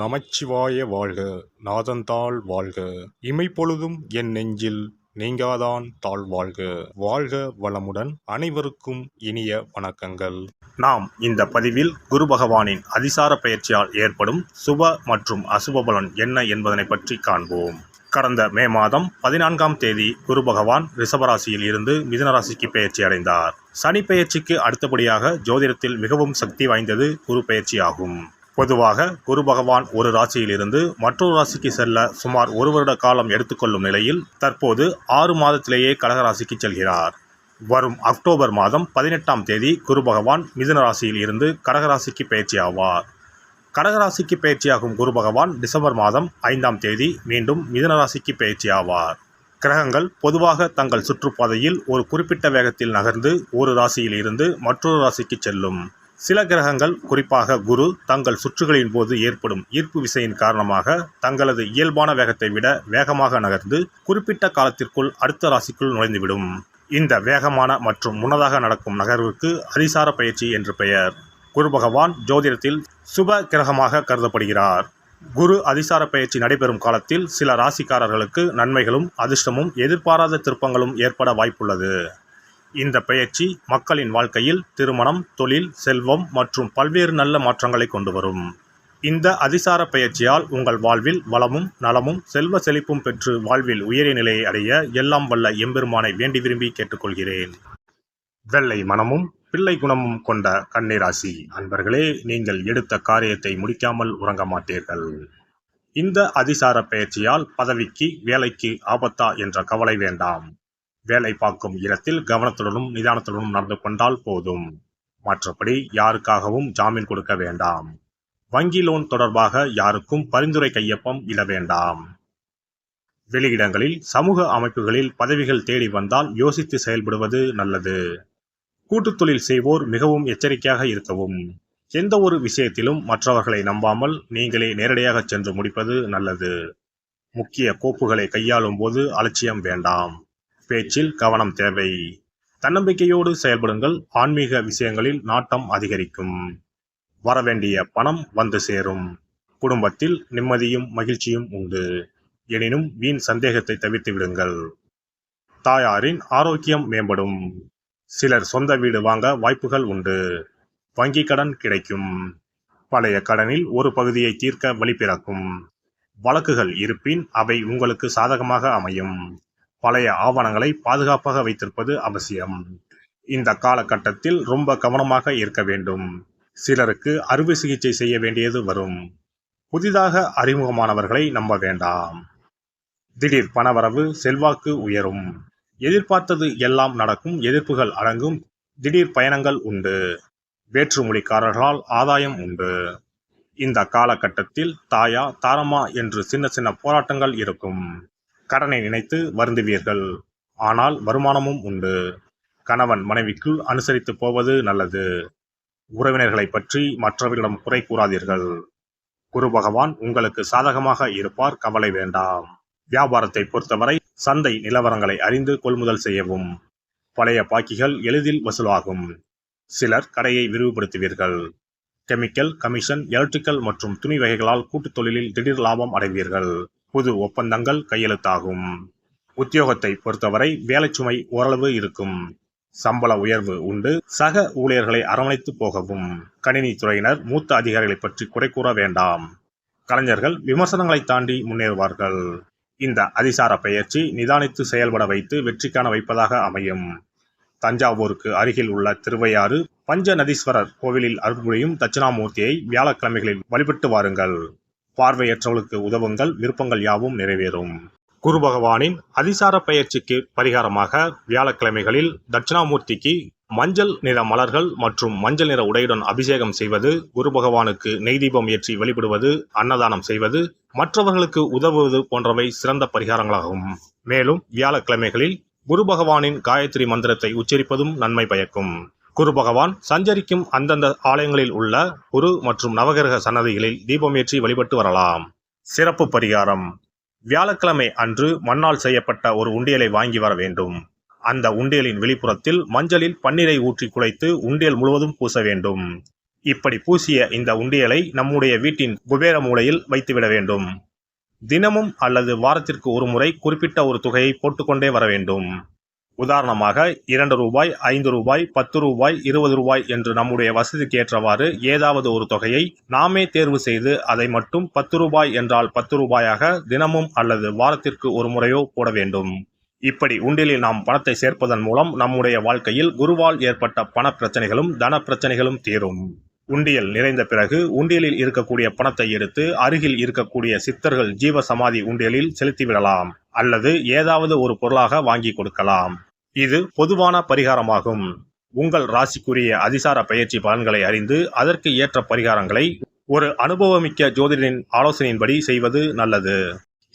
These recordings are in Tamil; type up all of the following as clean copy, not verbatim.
நமச்சிவாய வாழ்க. நாதந்தாள் வாழ்க. இமைப்பொழுதும் என் நெஞ்சில் நீங்காதான் தாழ் வாழ்க. வாழ்க வளமுடன். அனைவருக்கும் இனிய வணக்கங்கள். நாம் இந்த பதிவில் குரு பகவானின் அதிசார பெயர்ச்சியால் ஏற்படும் சுப மற்றும் அசுப பலன் என்ன என்பதனை பற்றி காண்போம். கடந்த மே மாதம் 14ஆம் தேதி குரு பகவான் ரிஷபராசியில் இருந்து மிதுன ராசிக்கு பெயர்ச்சி அடைந்தார். சனி பெயர்ச்சிக்கு அடுத்தபடியாக ஜோதிடத்தில் மிகவும் சக்தி வாய்ந்தது குரு பெயர்ச்சி ஆகும். பொதுவாக குரு பகவான் ஒரு ராசியில் இருந்து மற்றொரு ராசிக்கு செல்ல சுமார் 1 வருட காலம் எடுத்துக்கொள்ளும் நிலையில் தற்போது 6 மாதத்திலேயே கடகராசிக்கு செல்கிறார். வரும் அக்டோபர் மாதம் 18ஆம் தேதி குரு பகவான் மிதுன ராசியில் இருந்து கடகராசிக்கு பயிற்சி ஆவார். கடகராசிக்கு பயிற்சியாகும் குரு பகவான் டிசம்பர் மாதம் 5ஆம் தேதி மீண்டும் மிதுன ராசிக்கு பயிற்சி ஆவார். கிரகங்கள் பொதுவாக தங்கள் சுற்றுப்பாதையில் ஒரு குறிப்பிட்ட வேகத்தில் நகர்ந்து ஒரு ராசியில் இருந்து மற்றொரு ராசிக்கு செல்லும். சில கிரகங்கள், குறிப்பாக குரு, தங்கள் சுற்றுகளின் போது ஏற்படும் ஈர்ப்பு விசையின் காரணமாக தங்களது இயல்பான வேகத்தை விட வேகமாக நகர்ந்து குறிப்பிட்ட காலத்திற்குள் அடுத்த ராசிக்குள் நுழைந்துவிடும். இந்த வேகமான மற்றும் முன்னதாக நடக்கும் நகர்வுக்கு அதிசார பயிற்சி என்று பெயர். குரு பகவான் ஜோதிடத்தில் சுப கிரகமாக கருதப்படுகிறார். குரு அதிசார பயிற்சி நடைபெறும் காலத்தில் சில ராசிக்காரர்களுக்கு நன்மைகளும் அதிர்ஷ்டமும் எதிர்பாராத திருப்பங்களும் ஏற்பட வாய்ப்புள்ளது. இந்த பெயர்ச்சி மக்களின் வாழ்க்கையில் திருமணம், தொழில், செல்வம் மற்றும் பல்வேறு நல்ல மாற்றங்களை கொண்டு வரும். இந்த அதிசார பெயர்ச்சியால் உங்கள் வாழ்வில் வளமும் நலமும் செல்வ செழிப்பும் பெற்று வாழ்வில் உயரிய நிலையை அடைய எல்லாம் வல்ல எம்பெருமானை வேண்டி விரும்பி கேட்டுக்கொள்கிறேன். வெள்ளை மனமும் பிள்ளை குணமும் கொண்ட கன்னிராசி அன்பர்களே, நீங்கள் எடுத்த காரியத்தை முடிக்காமல் உறங்க மாட்டீர்கள். இந்த அதிசார பெயர்ச்சியால் பதவிக்கு, வேலைக்கு ஆபத்தா என்ற கவலை வேண்டாம். வேலை பார்க்கும் இடத்தில் கவனத்துடனும் நிதானத்துடனும் நடந்து கொண்டால் போதும். மற்றபடி யாருக்காகவும் ஜாமீன் கொடுக்க வேண்டாம். வங்கி லோன் தொடர்பாக யாருக்கும் பரிந்துரை கையொப்பம் இட வேண்டாம். வெளியிடங்களில், சமூக அமைப்புகளில் பதவிகள் தேடி வந்தால் யோசித்து செயல்படுவது நல்லது. கூட்டுத் தொழில் செய்வோர் மிகவும் எச்சரிக்கையாக இருக்கவும். எந்த ஒரு விஷயத்திலும் மற்றவர்களை நம்பாமல் நீங்களே நேரடியாக சென்று முடிப்பது நல்லது. முக்கிய கோப்புகளை கையாளும் போது அலட்சியம் வேண்டாம். பேச்சில் கவனம் தேவை. தன்னம்பிக்கையோடு செயல்படுங்கள். ஆன்மீக விஷயங்களில் நாட்டம் அதிகரிக்கும். வரவேண்டிய பணம் வந்து சேரும். குடும்பத்தில் நிம்மதியும் மகிழ்ச்சியும் உண்டு. எனினும் வீண் சந்தேகத்தை தவிர்த்து விடுங்கள். தாயாரின் ஆரோக்கியம் மேம்படும். சிலர் சொந்த வீடு வாங்க வாய்ப்புகள் உண்டு. வங்கி கடன் கிடைக்கும். பழைய கடனில் ஒரு பகுதியை தீர்க்க வழி பிறக்கும். வழக்குகள் இருப்பின் அவை உங்களுக்கு சாதகமாக அமையும். பழைய ஆவணங்களை பாதுகாப்பாக வைத்திருப்பது அவசியம். இந்த காலகட்டத்தில் ரொம்ப கவனமாக இருக்க வேண்டும். சிலருக்கு அறுவை சிகிச்சை செய்ய வேண்டியது வரும். புதிதாக அறிமுகமானவர்களை நம்ப வேண்டாம். திடீர் பணவரவு, செல்வாக்கு உயரும். எதிர்பார்த்தது எல்லாம் நடக்கும். எதிர்ப்புகள் அடங்கும். திடீர் பயணங்கள் உண்டு. வேற்றுமொழிக்காரர்களால் ஆதாயம் உண்டு. இந்த காலகட்டத்தில் தாயா தாரமா என்று சின்ன சின்ன போராட்டங்கள் இருக்கும். கடனை நினைத்து வருந்துவீர்கள். ஆனால் வருமானமும் உண்டு. கணவன் மனைவிக்குள் அனுசரித்து போவது நல்லது. உறவினர்களை பற்றி மற்றவர்களிடம் குறை கூறாதீர்கள். குரு பகவான் உங்களுக்கு சாதகமாக இருப்பார், கவலை வேண்டாம். வியாபாரத்தை பொறுத்தவரை சந்தை நிலவரங்களை அறிந்து கொள்முதல் செய்யவும். பழைய பாக்கிகள் எளிதில் வசூலாகும். சிலர் கடையை விரிவுபடுத்துவீர்கள். கெமிக்கல், கமிஷன், எலக்ட்ரிக்கல் மற்றும் துணி வகைகளால் கூட்டுத் தொழிலில் திடீர் லாபம் அடைவீர்கள். புது ஒப்பந்தங்கள் கையெழுத்தாகும். உத்தியோகத்தை பொறுத்தவரை வேலை சுமை ஓரளவு இருக்கும். சம்பள உயர்வு உண்டு. சக ஊழியர்களை அரவணைத்து போகவும். கணினி துறையினர் மூத்த அதிகாரிகளை பற்றி குறை கூற வேண்டாம். கலைஞர்கள் விமர்சனங்களை தாண்டி முன்னேறுவார்கள். இந்த அதிசார பெயர்ச்சி நிதானித்து செயல்பட வைத்து வெற்றி காண வைப்பதாக அமையும். தஞ்சாவூருக்கு அருகில் உள்ள திருவையாறு பஞ்சநதீஸ்வரர் கோவிலில் அருள்புரியும் தட்சிணாமூர்த்தியை வியாழக்கிழமைகளில் வழிபட்டு வாருங்கள். பார்வையற்றவர்களுக்கு உதவுங்கள். விருப்பங்கள் யாவும் நிறைவேறும். குரு பகவானின் அதிசார பெயர்ச்சிக்கு பரிகாரமாக வியாழக்கிழமைகளில் தட்சிணாமூர்த்திக்கு மஞ்சள் நிற மலர்கள் மற்றும் மஞ்சள் நிற உடையுடன் அபிஷேகம் செய்வது, குரு பகவானுக்கு நெய் தீபம் ஏற்றி வழிபடுவது, அன்னதானம் செய்வது, மற்றவர்களுக்கு உதவுவது போன்றவை சிறந்த பரிகாரங்களாகும். மேலும் வியாழக்கிழமைகளில் குரு பகவானின் காயத்ரி மந்திரத்தை உச்சரிப்பதும் நன்மை பயக்கும். குரு பகவான் சஞ்சரிக்கும் அந்தந்த ஆலயங்களில் உள்ள குரு மற்றும் நவகிரக சன்னதிகளில் தீபமேற்றி வழிபட்டு வரலாம். சிறப்பு பரிகாரம்: வியாழக்கிழமை அன்று மண்ணால் செய்யப்பட்ட ஒரு உண்டியலை வாங்கி வர வேண்டும். அந்த உண்டியலின் வெளிப்புறத்தில் மஞ்சளில் பன்னீரை ஊற்றி குழைத்து உண்டியல் முழுவதும் பூச வேண்டும். இப்படி பூசிய இந்த உண்டியலை நம்முடைய வீட்டின் குபேர மூலையில் வைத்துவிட வேண்டும். தினமும் அல்லது வாரத்திற்கு ஒரு முறை குறிப்பிட்ட ஒரு தொகையை போட்டுக்கொண்டே வர வேண்டும். உதாரணமாக 2 ரூபாய், 5 ரூபாய், 10 ரூபாய், 20 ரூபாய் என்று நம்முடைய வசதிக்கு ஏற்றவாறு ஏதாவது ஒரு தொகையை நாமே தேர்வு செய்து அதை மட்டும் 10 ரூபாய் என்றால் 10 ரூபாயாக தினமும் அல்லது வாரத்திற்கு ஒரு முறையோ போட வேண்டும். இப்படி உண்டியலில் நாம் பணத்தை சேர்ப்பதன் மூலம் நம்முடைய வாழ்க்கையில் குருவால் ஏற்பட்ட பண பிரச்சனைகளும் தன பிரச்சனைகளும் தீரும். உண்டியல் நிறைந்த பிறகு உண்டியலில் இருக்கக்கூடிய பணத்தை எடுத்து அருகில் இருக்கக்கூடிய சித்தர்கள் ஜீவ சமாதி உண்டியலில் செலுத்திவிடலாம் அல்லது ஏதாவது ஒரு பொருளாக வாங்கி கொடுக்கலாம். இது பொதுவான பரிகாரமாகும். உங்கள் ராசிக்குரிய அதிசார பயிற்சி பலன்களை அறிந்து அதற்கு ஏற்ற பரிகாரங்களை ஒரு அனுபவமிக்க ஜோதிடரின் ஆலோசனையின்படி செய்வது நல்லது.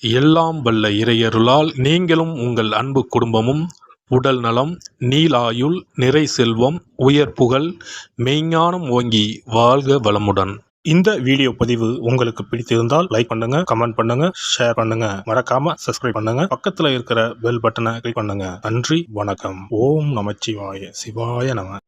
எல்லாம் வல்ல இறையருளால் நீங்களும் உங்கள் அன்பு குடும்பமும் உடல் நலம், நீலாயுள், நிறை செல்வம், உயர் புகழ், மெய்ஞானம் ஓங்கி வாழ்க வளமுடன். இந்த வீடியோ பதிவு உங்களுக்கு பிடித்திருந்தால் லைக் பண்ணுங்க, கமெண்ட் பண்ணுங்க, ஷேர் பண்ணுங்க, மறக்காம சப்ஸ்கிரைப் பண்ணுங்க, பக்கத்துல இருக்கிற பெல் பட்டனை கிளிக் பண்ணுங்க. நன்றி, வணக்கம். ஓம் நமச்சிவாய, சிவாய நம.